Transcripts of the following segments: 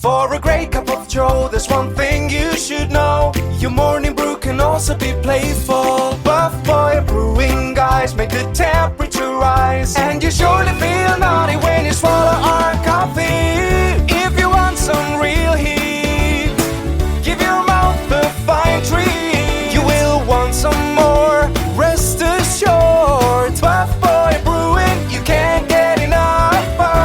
For a great cup of joe, there's one thing you should know. Your morning brew can also be playful. Buff Boy Brewing guys make the temperature rise, and you surely feel naughty when you swallow our coffee. If you want some real heat, give your mouth a fine treat. You will want some more, rest assured. Buff Boy Brewing, you can't get enough of.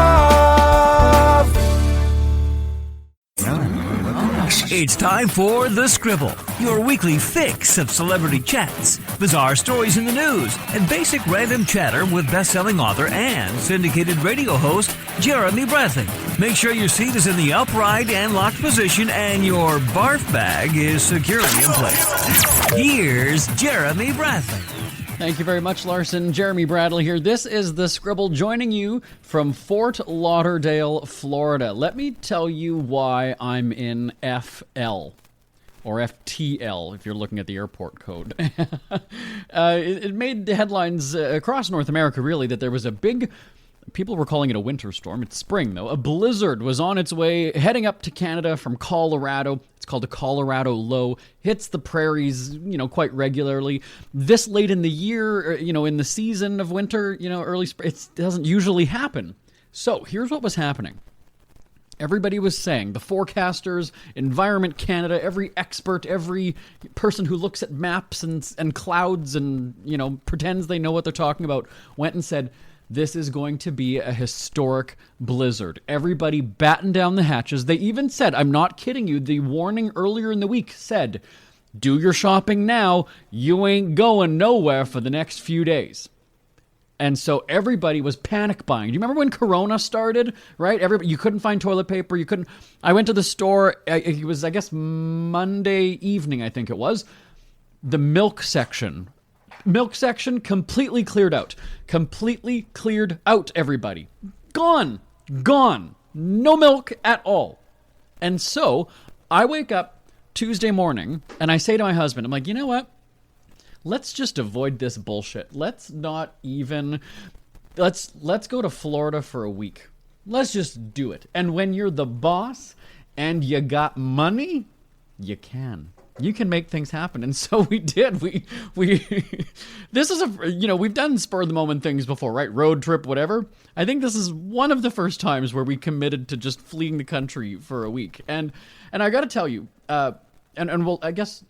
It's time for The Scribble, your weekly fix of celebrity chats, bizarre stories in the news, and basic random chatter with best-selling author and syndicated radio host Jeremy Bradley. Make sure your seat is in the upright and locked position and your barf bag is securely in place. Here's Jeremy Bradley. Thank you very much, Larson. Jeremy Bradley here. This is The Scribble, joining you from Fort Lauderdale, Florida. Let me tell you why I'm in FL, or FTL, if you're looking at the airport code. It made headlines across North America, really, that there was a big... People were calling it a winter storm. It's spring, though. A blizzard was on its way, heading up to Canada from Colorado. It's called a Colorado low. Hits the prairies, quite regularly. This late in the year, in the season of winter, early spring, it doesn't usually happen. So here's what was happening. Everybody was saying, the forecasters, Environment Canada, every expert, every person who looks at maps and clouds and, pretends they know what they're talking about, went and said, this is going to be a historic blizzard. Everybody batten down the hatches. They even said, I'm not kidding you, the warning earlier in the week said, do your shopping now. You ain't going nowhere for the next few days. And so everybody was panic buying. Do you remember when Corona started, right? You couldn't find toilet paper. I went to the store. It was, I guess, Monday evening, I think it was. The milk section completely cleared out. Completely cleared out, everybody. Gone. No milk at all. And so I wake up Tuesday morning and I say to my husband, I'm like, you know what? Let's just avoid this bullshit. Let's go to Florida for a week. Let's just do it. And when you're the boss and you got money, you can make things happen. And so we did. We this is we've done spur of the moment things before, right? Road trip, whatever. I think this is one of the first times where we committed to just fleeing the country for a week. And I got to tell you, and we'll, I guess,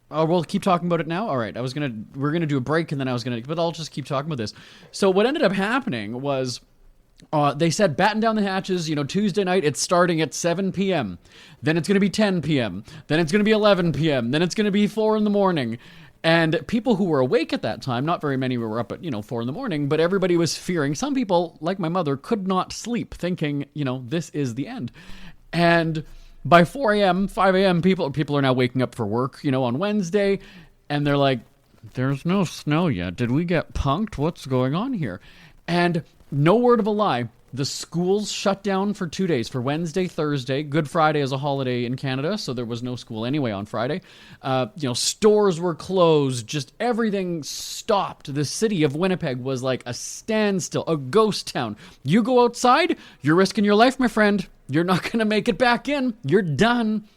we'll keep talking about it now. All right. We're going to do a break and then but I'll just keep talking about this. So what ended up happening was, they said batten down the hatches, Tuesday night, it's starting at 7 p.m. Then it's going to be 10 p.m. Then it's going to be 11 p.m. Then it's going to be 4 in the morning. And people who were awake at that time, not very many were up at, 4 in the morning, but everybody was fearing. Some people, like my mother, could not sleep thinking, this is the end. And by 4 a.m., 5 a.m., people are now waking up for work, on Wednesday. And they're like, there's no snow yet. Did we get punked? What's going on here? And no word of a lie, the schools shut down for 2 days, for Wednesday, Thursday. Good Friday is a holiday in Canada, so there was no school anyway on Friday. Stores were closed, just everything stopped. The city of Winnipeg was like a standstill, a ghost town. You go outside, you're risking your life, my friend. You're not going to make it back in. You're done.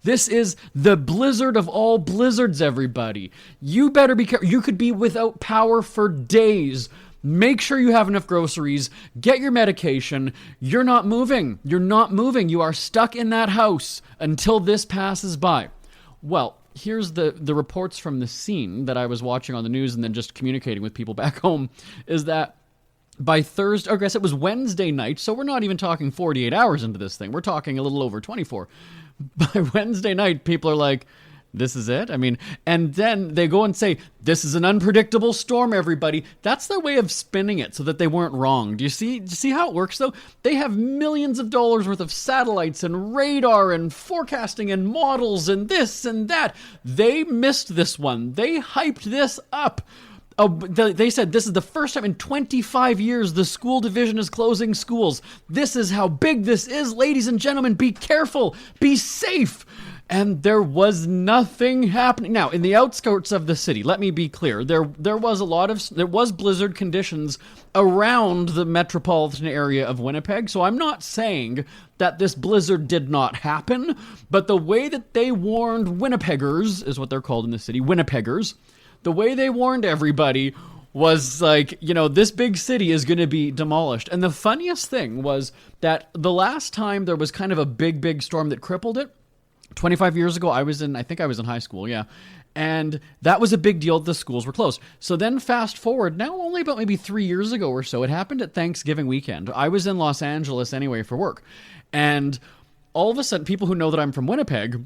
This is the blizzard of all blizzards, everybody. You better be careful. You could be without power for days. Make sure you have enough groceries. Get your medication. You're not moving. You are stuck in that house until this passes by. Well, here's the reports from the scene that I was watching on the news and then just communicating with people back home, is that by Thursday, I guess it was Wednesday night, so we're not even talking 48 hours into this thing. We're talking a little over 24. By Wednesday night, people are like, this is it? And then they go and say, this is an unpredictable storm, everybody. That's their way of spinning it so that they weren't wrong. Do you see how it works, though? They have millions of dollars worth of satellites and radar and forecasting and models and this and that. They missed this one. They hyped this up. They said this is the first time in 25 years the school division is closing schools. This is how big this is. Ladies and gentlemen, be careful. Be safe. And there was nothing happening. Now, in the outskirts of the city, let me be clear, there was blizzard conditions around the metropolitan area of Winnipeg. So I'm not saying that this blizzard did not happen, but the way that they warned Winnipeggers, is what they're called in the city, Winnipeggers, the way they warned everybody was like, this big city is going to be demolished. And the funniest thing was that the last time there was kind of a big storm that crippled it, 25 years ago, I think I was in high school, yeah. And that was a big deal. The schools were closed. So then fast forward, now only about maybe 3 years ago or so, it happened at Thanksgiving weekend. I was in Los Angeles anyway for work. And all of a sudden, people who know that I'm from Winnipeg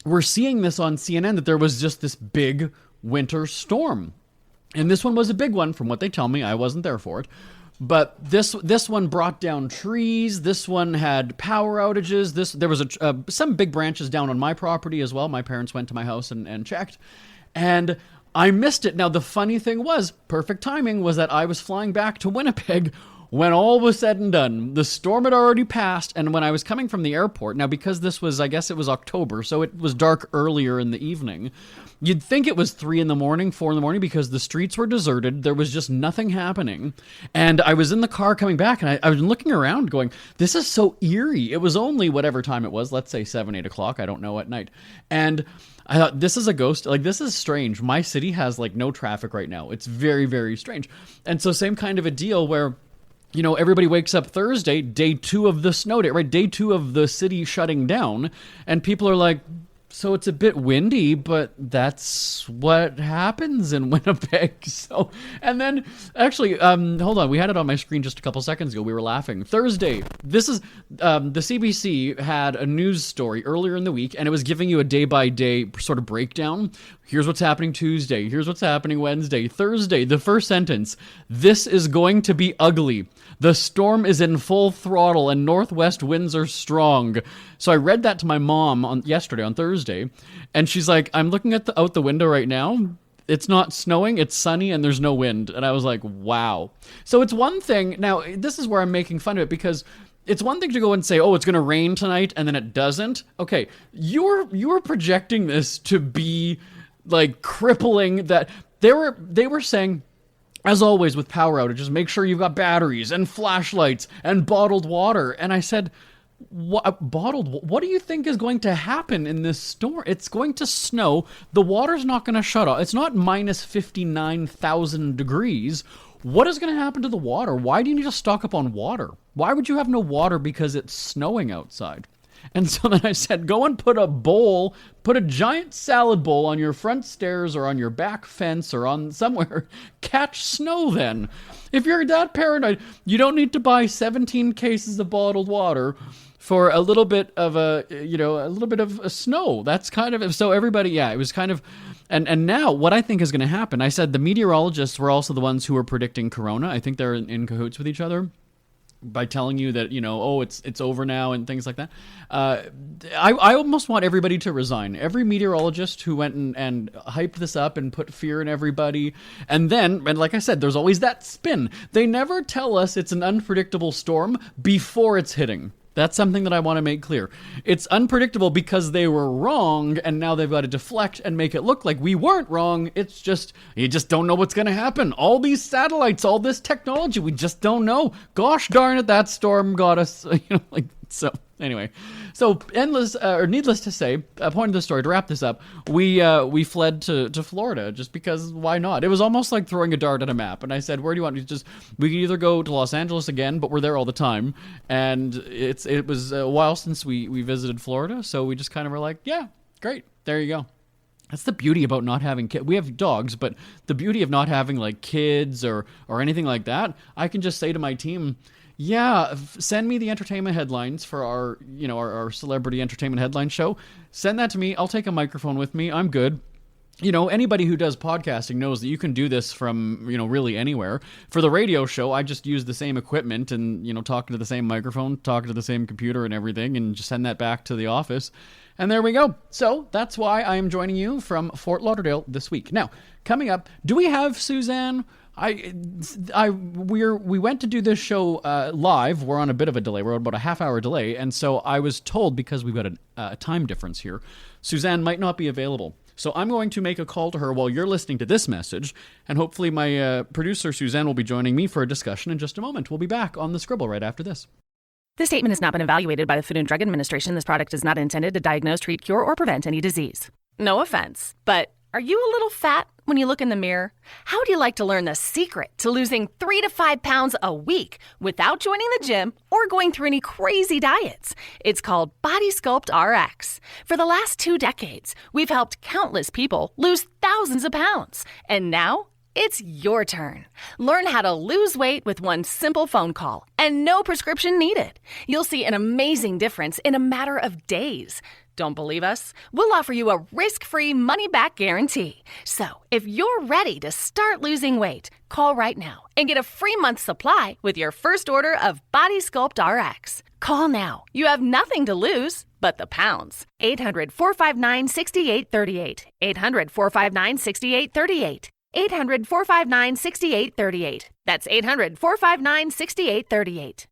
were seeing this on CNN, that there was just this big winter storm. And this one was a big one, from what they tell me. I wasn't there for it. But this one brought down trees. This one had power outages. There was some big branches down on my property as well. My parents went to my house and checked. And I missed it. Now, the funny thing was, perfect timing, was that I was flying back to Winnipeg when all was said and done. The storm had already passed, and when I was coming from the airport, now because this was, I guess it was October, so it was dark earlier in the evening, you'd think it was 3 in the morning, 4 in the morning, because the streets were deserted, there was just nothing happening, and I was in the car coming back, and I was looking around going, this is so eerie. It was only whatever time it was, let's say 7, 8 o'clock, I don't know, at night, and I thought, this is a ghost. Like, this is strange. My city has, like, no traffic right now. It's very, very strange. And so same kind of a deal where, everybody wakes up Thursday, day 2 of the snow day, right? Day 2 of the city shutting down. And people are like, so it's a bit windy, but that's what happens in Winnipeg. So, and then actually, hold on, we had it on my screen just a couple seconds ago. We were laughing. Thursday, this is, the CBC had a news story earlier in the week, and it was giving you a day-by-day sort of breakdown. Here's what's happening Tuesday. Here's what's happening Wednesday. Thursday, the first sentence, this is going to be ugly. The storm is in full throttle and northwest winds are strong. So I read that to my mom yesterday on Thursday, and she's like, I'm looking at out the window right now. It's not snowing, it's sunny, and there's no wind. And I was like, wow. So it's one thing. Now, this is where I'm making fun of it, because it's one thing to go and say, oh, it's going to rain tonight, and then it doesn't. Okay, you're projecting this to be like crippling. That they were saying, as always with power outages, make sure you've got batteries and flashlights and bottled water. And I said, what do you think is going to happen in this storm? It's going to snow. The water's not going to shut off. It's not minus 59,000 degrees. What is going to happen to the water? Why do you need to stock up on water? Why would you have no water because it's snowing outside? And so then I said, go and put a giant salad bowl on your front stairs or on your back fence or on somewhere. Catch snow then. If you're that paranoid, you don't need to buy 17 cases of bottled water for a little bit of a little bit of a snow. That's kind of, so everybody, yeah, it was kind of, and now what I think is going to happen, I said the meteorologists were also the ones who were predicting corona. I think they're in cahoots with each other by telling you that, it's over now and things like that. I almost want everybody to resign. Every meteorologist who went and hyped this up and put fear in everybody. And like I said, there's always that spin. They never tell us it's an unpredictable storm before it's hitting. That's something that I want to make clear. It's unpredictable because they were wrong, and now they've got to deflect and make it look like we weren't wrong. It's just, you just don't know what's going to happen. All these satellites, all this technology, we just don't know. Gosh darn it, that storm got us, so anyway. So needless to say, point of the story, to wrap this up, we fled to Florida just because why not? It was almost like throwing a dart at a map. And I said, where do you want? We can either go to Los Angeles again, but we're there all the time. And it was a while since we visited Florida. So we just kind of were like, yeah, great. There you go. That's the beauty about not having kids. We have dogs, but the beauty of not having like kids or anything like that, I can just say to my team, yeah, send me the entertainment headlines for our celebrity entertainment headline show. Send that to me. I'll take a microphone with me. I'm good. Anybody who does podcasting knows that you can do this from, really anywhere. For the radio show, I just use the same equipment and, talking to the same microphone, talking to the same computer and everything, and just send that back to the office. And there we go. So that's why I am joining you from Fort Lauderdale this week. Now, coming up, do we have Suzanne? We went to do this show live. We're on a bit of a delay. We're on about a half-hour delay, and so I was told, because we've got a time difference here, Suzanne might not be available. So I'm going to make a call to her while you're listening to this message, and hopefully my producer Suzanne will be joining me for a discussion in just a moment. We'll be back on the Scribble right after this. This statement has not been evaluated by the Food and Drug Administration. This product is not intended to diagnose, treat, cure, or prevent any disease. No offense, but are you a little fat when you look in the mirror? How would you like to learn the secret to losing 3 to 5 pounds a week without joining the gym or going through any crazy diets? It's called Body Sculpt RX. For the last 2 decades, we've helped countless people lose thousands of pounds. And now, it's your turn. Learn how to lose weight with one simple phone call and no prescription needed. You'll see an amazing difference in a matter of days. Don't believe us? We'll offer you a risk-free money-back guarantee. So, if you're ready to start losing weight, call right now and get a free month supply with your first order of Body Sculpt RX. Call now. You have nothing to lose but the pounds. 800-459-6838. 800-459-6838. 800-459-6838. That's 800-459-6838.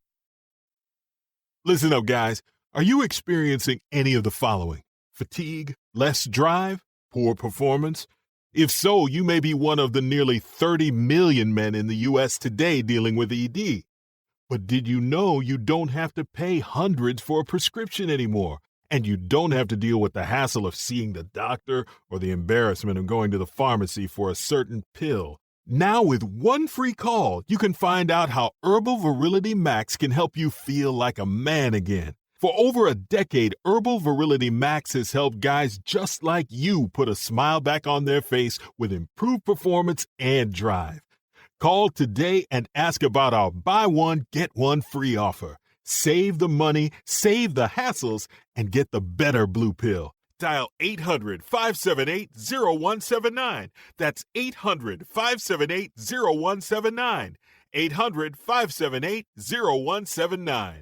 Listen up, guys. Are you experiencing any of the following? Fatigue, less drive, poor performance? If so, you may be one of the nearly 30 million men in the U.S. today dealing with ED. But did you know you don't have to pay hundreds for a prescription anymore? And you don't have to deal with the hassle of seeing the doctor or the embarrassment of going to the pharmacy for a certain pill. Now with one free call, you can find out how Herbal Virility Max can help you feel like a man again. For over a decade, Herbal Virility Max has helped guys just like you put a smile back on their face with improved performance and drive. Call today and ask about our buy one, get one free offer. Save the money, save the hassles, and get the better blue pill. Dial 800-578-0179. That's 800-578-0179. 800-578-0179.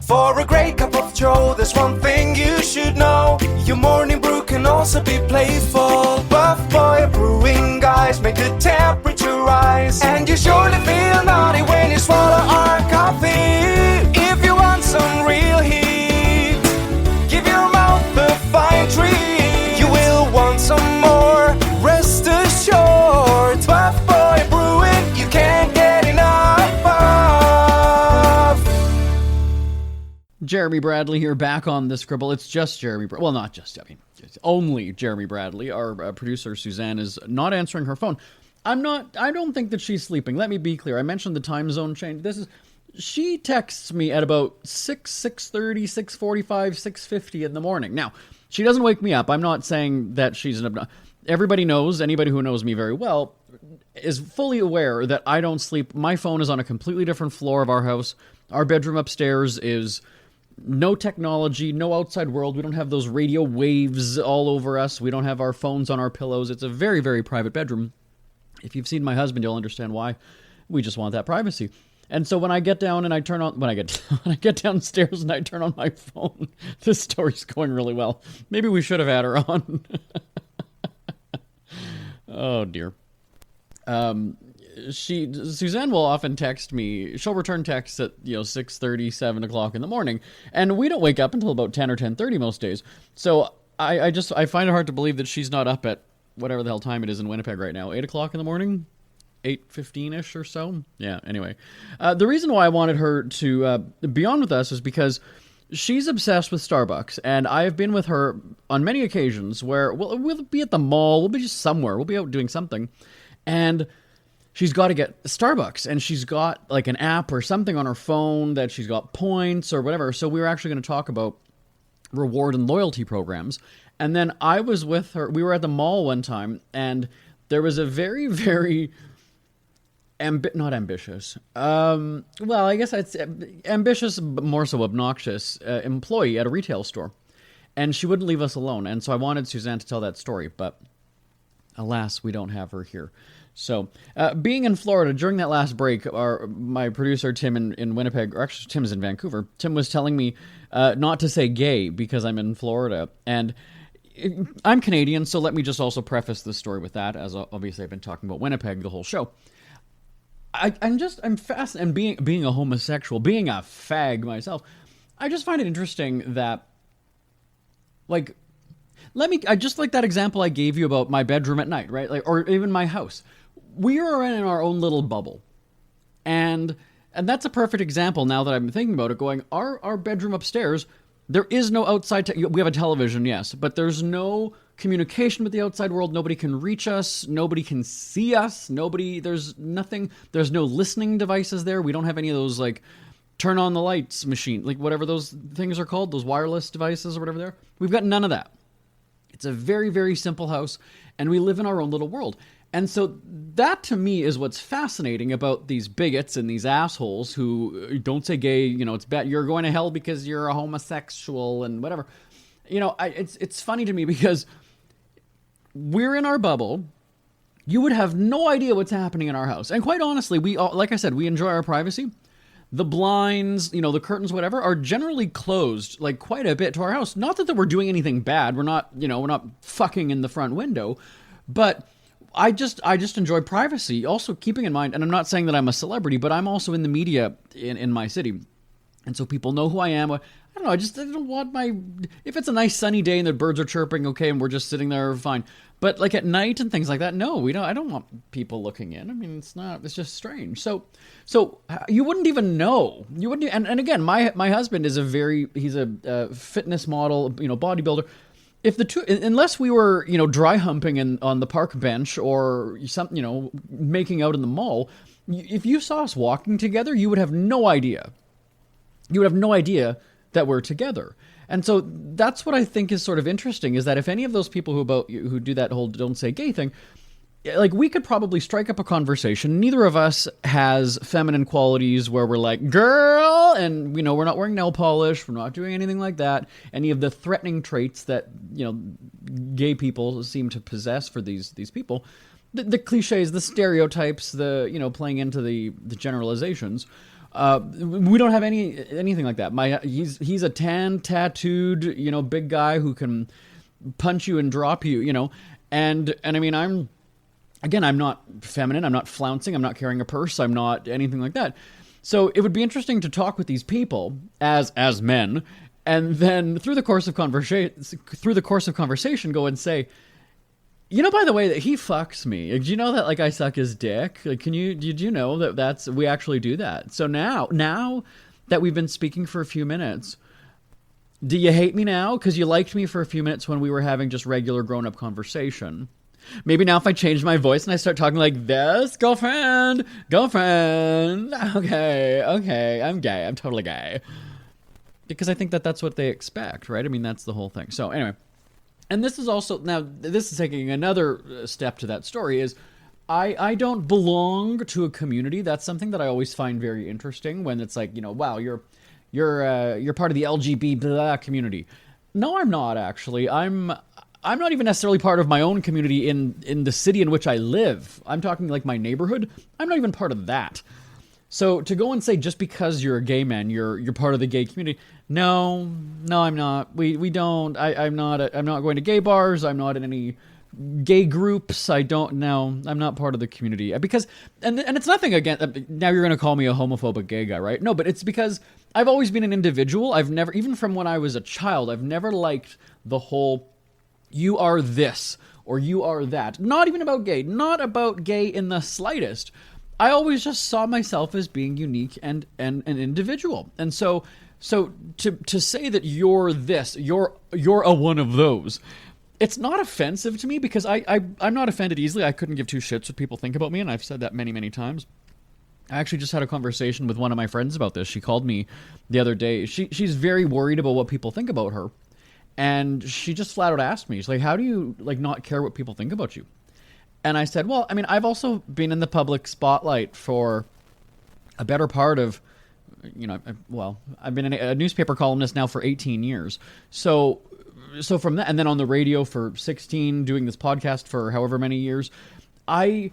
For a great cup of joe, there's one thing you should know. Your morning brew can also be playful. Buff Boy Brewing guys make the temperature rise. And you surely feel naughty when you swallow our coffee. If you want some real heat, give your mouth a fine treat. You will want some more, rest assured. Buff Boy Brewing, you can't get enough of. Jeremy Bradley here, back on the Scribble. It's just Jeremy Well, not just, it's only Jeremy Bradley. Our producer, Suzanne, is not answering her phone. I don't think that she's sleeping. Let me be clear. I mentioned the time zone change. She texts me at about 6:30, 6:45, 6:50 in the morning. Now, she doesn't wake me up. I'm not saying that she's everybody knows, anybody who knows me very well is fully aware that I don't sleep. My phone is on a completely different floor of our house. Our bedroom upstairs is no technology, no outside world. We don't have those radio waves all over us. We don't have our phones on our pillows. It's a very, very private bedroom. If you've seen my husband, you'll understand why. We just want that privacy. And so when I get down and I turn on, when I get downstairs and I turn on my phone, this story's going really well. Maybe we should have had her on. Oh dear. Suzanne will often text me. She'll return texts at 6:30, 7 o'clock in the morning, and we don't wake up until about 10 or 10:30 most days. So I find it hard to believe that she's not up at whatever the hell time it is in Winnipeg right now. 8 o'clock in the morning, 8:15ish or so. Yeah. Anyway, the reason why I wanted her to be on with us is because she's obsessed with Starbucks, and I have been with her on many occasions where we'll be at the mall, we'll be just somewhere, we'll be out doing something, and she's got to get Starbucks, and she's got like an app or something on her phone that she's got points or whatever. So we were actually going to talk about reward and loyalty programs. And then I was with her. We were at the mall one time, and there was a very, very not ambitious. Well, I guess it's ambitious, but more so obnoxious employee at a retail store. And she wouldn't leave us alone. And so I wanted Suzanne to tell that story, but alas, we don't have her here. So, being in Florida, during that last break, my producer, Tim, in Winnipeg, or actually Tim's in Vancouver, Tim was telling me not to say gay because I'm in Florida. And I'm Canadian, so let me just also preface this story with that, as obviously I've been talking about Winnipeg the whole show. I'm fascinated, and being a homosexual, being a fag myself, I just find it interesting that, like, I just like that example I gave you about my bedroom at night, right? Like, or even my house. We are in our own little bubble. And that's a perfect example now that I'm thinking about it, going, our bedroom upstairs, there is no outside, we have a television, yes, but there's no communication with the outside world. Nobody can reach us. Nobody can see us. There's nothing, there's no listening devices there. We don't have any of those, like, turn on the lights machine, like whatever those things are called, those wireless devices or whatever they're. We've got none of that. It's a very, very simple house, and we live in our own little world. And so that, to me, is what's fascinating about these bigots and these assholes who don't say gay, it's bad, you're going to hell because you're a homosexual and whatever. It's funny to me because we're in our bubble. You would have no idea what's happening in our house. And quite honestly, like I said, we enjoy our privacy. The blinds, the curtains, whatever, are generally closed, like, quite a bit to our house. Not that we're doing anything bad. We're not fucking in the front window, but I just enjoy privacy. Also, keeping in mind, and I'm not saying that I'm a celebrity, but I'm also in the media in my city. And so people know who I am. I don't know, I don't want if it's a nice sunny day and the birds are chirping, okay, and we're just sitting there, fine. But, like, at night and things like that, no, I don't want people looking in. I mean, it's just strange. So you wouldn't even know. You wouldn't, and again, my husband is he's a fitness model, bodybuilder. If the two, unless we were, dry humping on the park bench or some, making out in the mall, if you saw us walking together, you would have no idea. You would have no idea that we're together. And so that's what I think is sort of interesting, is that if any of those people who do that whole don't say gay thing, like, we could probably strike up a conversation. Neither of us has feminine qualities where we're like, girl, and, we're not wearing nail polish, we're not doing anything like that. Any of the threatening traits that, gay people seem to possess for these people. The cliches, the stereotypes, the, playing into the generalizations. We don't have anything like that. He's a tan, tattooed, big guy who can punch you and drop you, and I mean, I'm not feminine, I'm not flouncing, I'm not carrying a purse, I'm not anything like that. So it would be interesting to talk with these people as men, and then through the course of conversation, go and say, by the way, that he fucks me. Like, do you know that, like, I suck his dick? Like, did you know that we actually do that? So now that we've been speaking for a few minutes, do you hate me now? Because you liked me for a few minutes when we were having just regular grown-up conversation. Maybe now if I change my voice and I start talking like this, girlfriend, okay, I'm gay, I'm totally gay. Because I think that's what they expect, right? I mean, that's the whole thing. So anyway, and this is also, now this is taking another step to that story, is I don't belong to a community. That's something that I always find very interesting, when it's like, wow, you're part of the LGBT blah community. No, I'm not actually. I'm not even necessarily part of my own community in the city in which I live. I'm talking like my neighborhood. I'm not even part of that. So to go and say just because you're a gay man, you're part of the gay community. No, I'm not. We don't. I'm not going to gay bars. I'm not in any gay groups. I'm not part of the community. Because and it's nothing against. Now you're going to call me a homophobic gay guy, right? No, but it's because I've always been an individual. I've never, even from when I was a child, I've never liked the whole, you are this, or you are that. Not even about gay. Not about gay in the slightest. I always just saw myself as being unique and an individual. And so to say that you're this, you're a one of those, it's not offensive to me, because I'm not offended easily. I couldn't give two shits what people think about me, and I've said that many, many times. I actually just had a conversation with one of my friends about this. She called me the other day. She's very worried about what people think about her. And she just flat out asked me, she's like, how do you not care what people think about you? And I said, well, I mean, I've also been in the public spotlight for a better part of, I've been a newspaper columnist now for 18 years. So from that, and then on the radio for 16, doing this podcast for however many years, my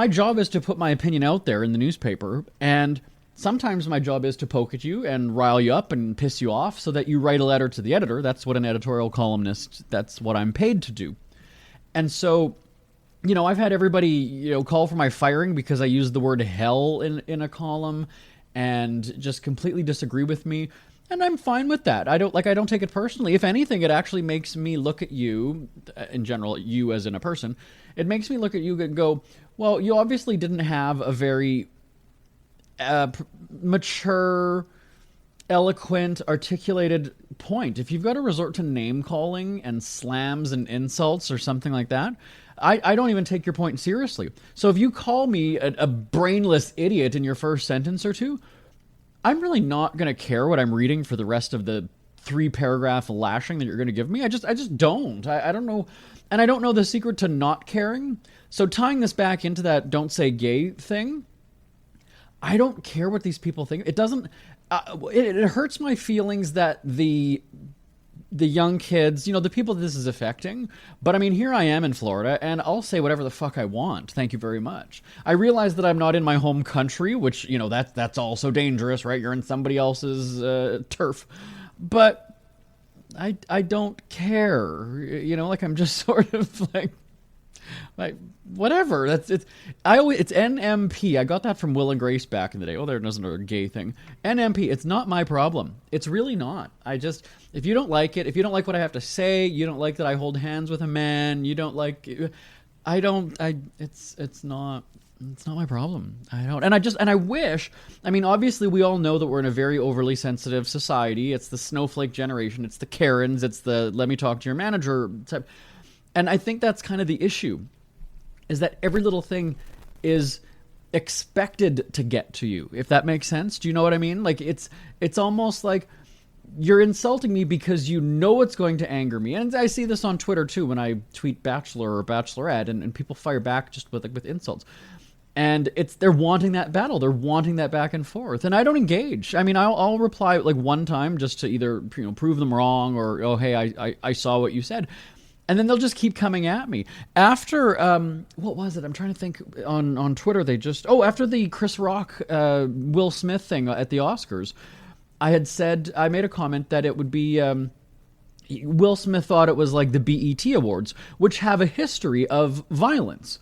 job is to put my opinion out there in the newspaper, and sometimes my job is to poke at you and rile you up and piss you off so that you write a letter to the editor. That's what an editorial columnist, that's what I'm paid to do. And so, I've had everybody, call for my firing because I used the word hell in a column and just completely disagree with me. And I'm fine with that. I don't take it personally. If anything, it actually makes me look at you, in general, you as in a person, it makes me look at you and go, well, you obviously didn't have a very mature, eloquent, articulated point. If you've got to resort to name calling and slams and insults or something like that, I don't even take your point seriously. So if you call me a brainless idiot in your first sentence or two, I'm really not going to care what I'm reading for the rest of the 3-paragraph lashing that you're going to give me. I just don't. I don't know. And I don't know the secret to not caring. So tying this back into that don't say gay thing, I don't care what these people think. It doesn't, it hurts my feelings that the young kids, the people that this is affecting. But I mean, here I am in Florida, and I'll say whatever the fuck I want. Thank you very much. I realize that I'm not in my home country, which, that's also dangerous, right? You're in somebody else's turf. But I don't care. I'm just sort of like whatever. It's NMP. I got that from Will and Grace back in the day. Oh, there isn't a gay thing. NMP. It's not my problem. It's really not. If you don't like it, if you don't like what I have to say, you don't like that I hold hands with a man, you don't like, it's not my problem. I don't. And I wish, obviously we all know that we're in a very overly sensitive society. It's the snowflake generation. It's the Karens. It's the let me talk to your manager type. And I think that's kind of the issue, is that every little thing is expected to get to you, if that makes sense. Do you know what I mean? Like, it's almost like you're insulting me because you know it's going to anger me. And I see this on Twitter, too, when I tweet bachelor or bachelorette, and people fire back just with insults. And they're wanting that battle. They're wanting that back and forth. And I don't engage. I'll reply like one time just to either prove them wrong or, oh, hey, I saw what you said. And then they'll just keep coming at me. After, what was it? I'm trying to think. On Twitter, after the Chris Rock, Will Smith thing at the Oscars, I made a comment that it would be, Will Smith thought it was like the BET Awards, which have a history of violence.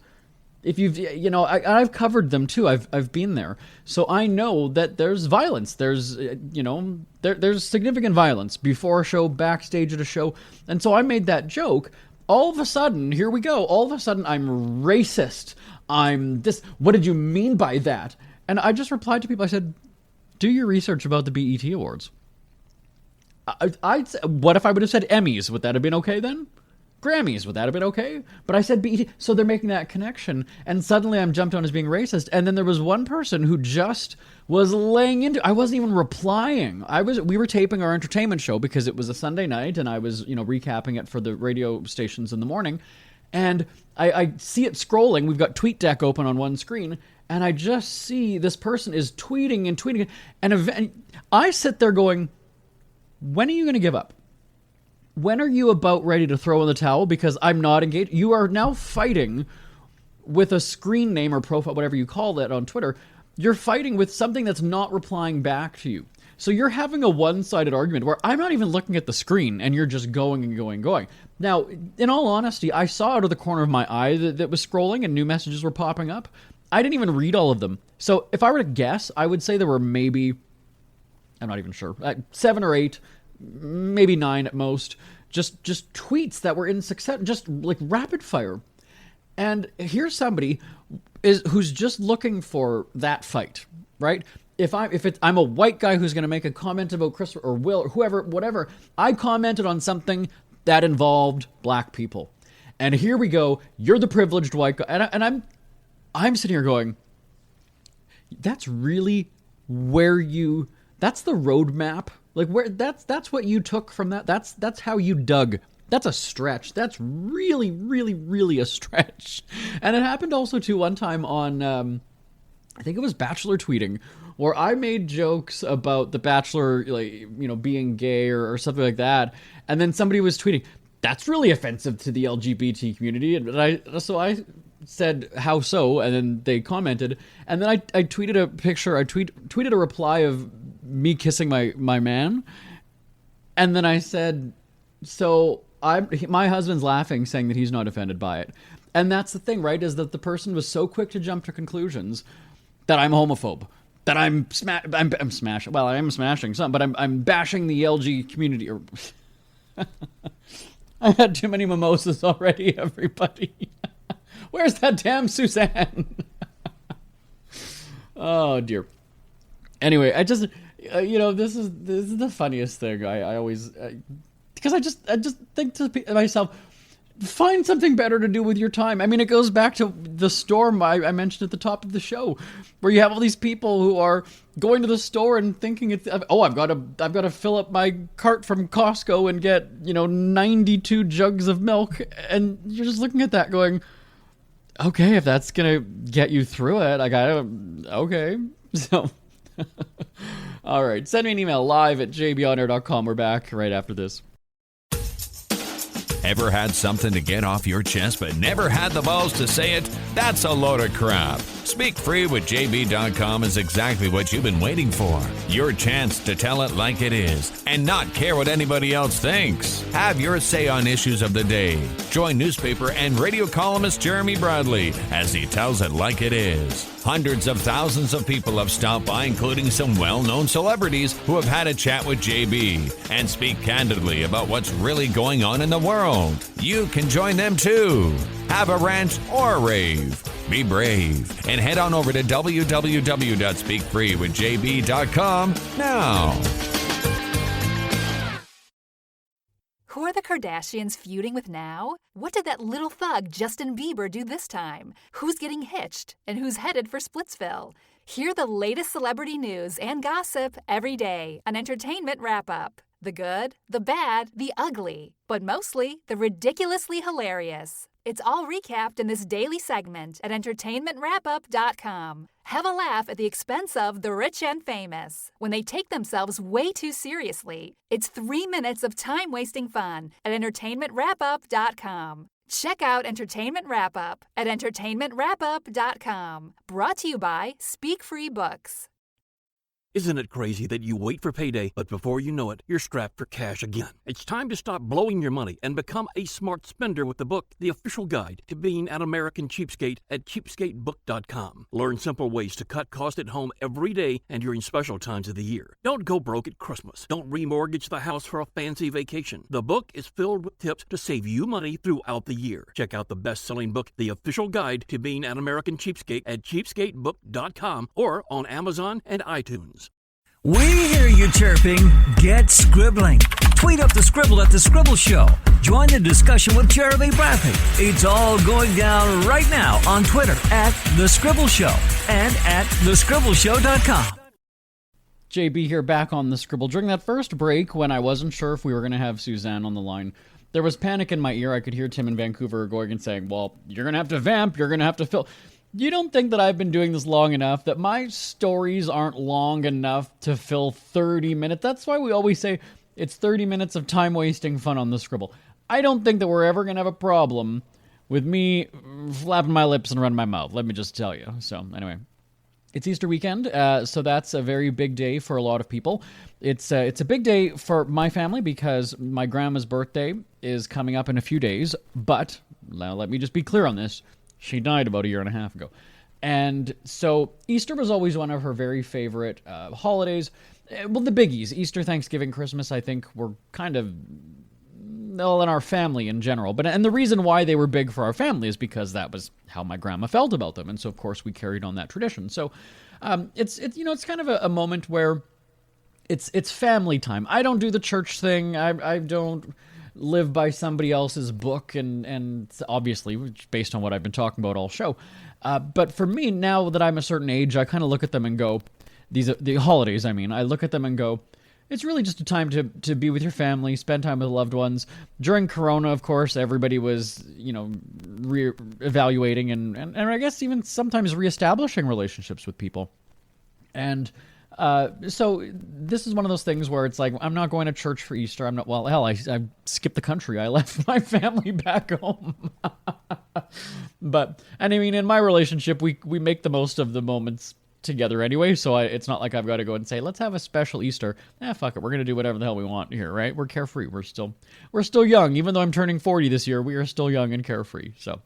If I've covered them too. I've been there, so I know that there's violence. There's there's significant violence before a show, backstage at a show, and so I made that joke. All of a sudden, here we go. All of a sudden, I'm racist. I'm this. What did you mean by that? And I just replied to people. I said, "Do your research about the BET Awards." What if I would have said Emmys? Would that have been okay then? Grammys, would that have been okay? But I said BET, so they're making that connection, and suddenly I'm jumped on as being racist, and then there was one person who just was laying into, I wasn't even replying. We were taping our entertainment show because it was a Sunday night, and I was, recapping it for the radio stations in the morning, and I see it scrolling. We've got TweetDeck open on one screen, and I just see this person is tweeting, and I sit there going, when are you going to give up? When are you about ready to throw in the towel? Because I'm not engaged. You are now fighting with a screen name or profile, whatever you call it on Twitter. You're fighting with something that's not replying back to you. So you're having a one-sided argument where I'm not even looking at the screen and you're just going and going and going. Now, in all honesty, I saw out of the corner of my eye that was scrolling and new messages were popping up. I didn't even read all of them. So if I were to guess, I would say there were maybe, I'm not even sure, 7 or 8, maybe 9 at most, just tweets that were in success, just like rapid fire. And here's somebody who's just looking for that fight, right? If I'm a white guy who's going to make a comment about Chris or Will or whoever, whatever, I commented on something that involved black people, and here we go. You're the privileged white guy, and I'm sitting here going, that's really where you. That's the roadmap. Like where that's what you took from that. That's how you dug. That's a stretch. That's really, really, really a stretch. And it happened also too one time on, I think it was Bachelor tweeting, where I made jokes about the Bachelor, like, being gay or something like that. And then somebody was tweeting, that's really offensive to the LGBT community. And I said, how so? And then they commented. And then I tweeted a picture. I tweeted a reply of me kissing my man. And then I said, so my husband's laughing, saying that he's not offended by it. And that's the thing, right? Is that the person was so quick to jump to conclusions that I'm homophobe, that I'm smashing. Well, I am smashing some, but I'm bashing the LG community. Or I had too many mimosas already, everybody. Where's that damn Suzanne? Oh dear. Anyway, I just, this is the funniest thing. I always, because I just think to myself, find something better to do with your time. I mean, it goes back to the storm I mentioned at the top of the show, where you have all these people who are going to the store and thinking I've got to fill up my cart from Costco and get 92 jugs of milk, and you're just looking at that going, okay, if that's gonna get you through it, okay. So, all right, send me an email live at jbonair.com. We're back right after this. Ever had something to get off your chest but never had the balls to say it? That's a load of crap. Speak Free with JB.com is exactly what you've been waiting for. Your chance to tell it like it is and not care what anybody else thinks. Have your say on issues of the day. Join newspaper and radio columnist Jeremy Bradley as he tells it like it is. Hundreds of thousands of people have stopped by, including some well-known celebrities who have had a chat with JB and speak candidly about what's really going on in the world. You can join them too. Have a rant or a rave. Be brave and head on over to www.speakfreewithjb.com now. Who are the Kardashians feuding with now? What did that little thug Justin Bieber do this time? Who's getting hitched? And who's headed for Splitsville? Hear the latest celebrity news and gossip every day on Entertainment Wrap-Up. The good, the bad, the ugly, but mostly the ridiculously hilarious. It's all recapped in this daily segment at entertainmentwrapup.com. Have a laugh at the expense of the rich and famous when they take themselves way too seriously. It's 3 minutes of time-wasting fun at entertainmentwrapup.com. Check out Entertainment Wrap-Up at entertainmentwrapup.com. Brought to you by Speak Free Books. Isn't it crazy that you wait for payday, but before you know it, you're strapped for cash again? It's time to stop blowing your money and become a smart spender with the book, The Official Guide to Being an American Cheapskate at cheapskatebook.com. Learn simple ways to cut costs at home every day and during special times of the year. Don't go broke at Christmas. Don't remortgage the house for a fancy vacation. The book is filled with tips to save you money throughout the year. Check out the best-selling book, The Official Guide to Being an American Cheapskate at cheapskatebook.com or on Amazon and iTunes. We hear you chirping. Get scribbling. Tweet up the Scribble at The Scribble Show. Join the discussion with Jeremy Bradley. It's all going down right now on Twitter at The Scribble Show and at thescribbleshow.com. JB here, back on The Scribble. During that first break, when I wasn't sure if we were going to have Suzanne on the line, there was panic in my ear. I could hear Tim in Vancouver going and saying, well, you're going to have to vamp. You're going to have to fill... You don't think that I've been doing this long enough, that my stories aren't long enough to fill 30 minutes? That's why we always say it's 30 minutes of time-wasting fun on The Scribble. I don't think that we're ever going to have a problem with me flapping my lips and running my mouth, let me just tell you. So, anyway, it's Easter weekend, so that's a very big day for a lot of people. It's a big day for my family because my grandma's birthday is coming up in a few days, but now let me just be clear on this. She died about a year and a half ago. And so Easter was always one of her very favorite holidays. Well, the biggies, Easter, Thanksgiving, Christmas, I think were kind of, well, in our family in general. And the reason why they were big for our family is because that was how my grandma felt about them. And so, of course, we carried on that tradition. So it's kind of a moment where it's family time. I don't do the church thing. I don't live by somebody else's book, and obviously based on what I've been talking about all show. But for me, now that I'm a certain age, I kind of look at them and go, the holidays, I mean, I look at them and go, it's really just a time to be with your family, spend time with loved ones. During Corona, of course, everybody was, evaluating and I guess even sometimes reestablishing relationships with people. And so this is one of those things where it's like, I'm not going to church for Easter. I'm not, well, hell, I skipped the country. I left my family back home. But, and I mean, in my relationship, we make the most of the moments together anyway, so it's not like I've got to go and say, let's have a special Easter. Fuck it, we're going to do whatever the hell we want here, right? We're carefree. We're still young. Even though I'm turning 40 this year, we are still young and carefree, so...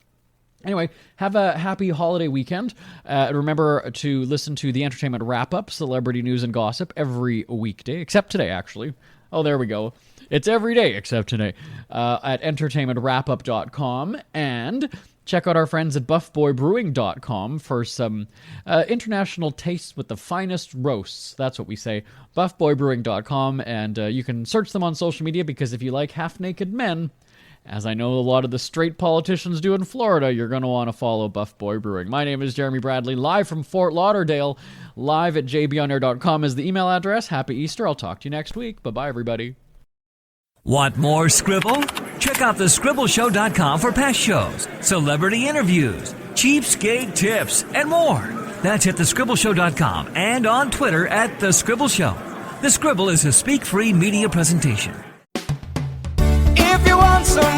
Anyway, have a happy holiday weekend. Remember to listen to the Entertainment Wrap-Up, celebrity news and gossip, every weekday, except today, actually. Oh, there we go. It's every day except today, at entertainmentwrapup.com. And check out our friends at buffboybrewing.com for some international tastes with the finest roasts. That's what we say. buffboybrewing.com. And you can search them on social media, because if you like half-naked men... as I know a lot of the straight politicians do in Florida, you're going to want to follow Buff Boy Brewing. My name is Jeremy Bradley, live from Fort Lauderdale. Live at jbonair.com is the email address. Happy Easter. I'll talk to you next week. Bye-bye, everybody. Want more Scribble? Check out thescribbleshow.com for past shows, celebrity interviews, cheapskate tips, and more. That's at thescribbleshow.com and on Twitter at The Scribble Show. The Scribble is a speak-free media presentation. If you want some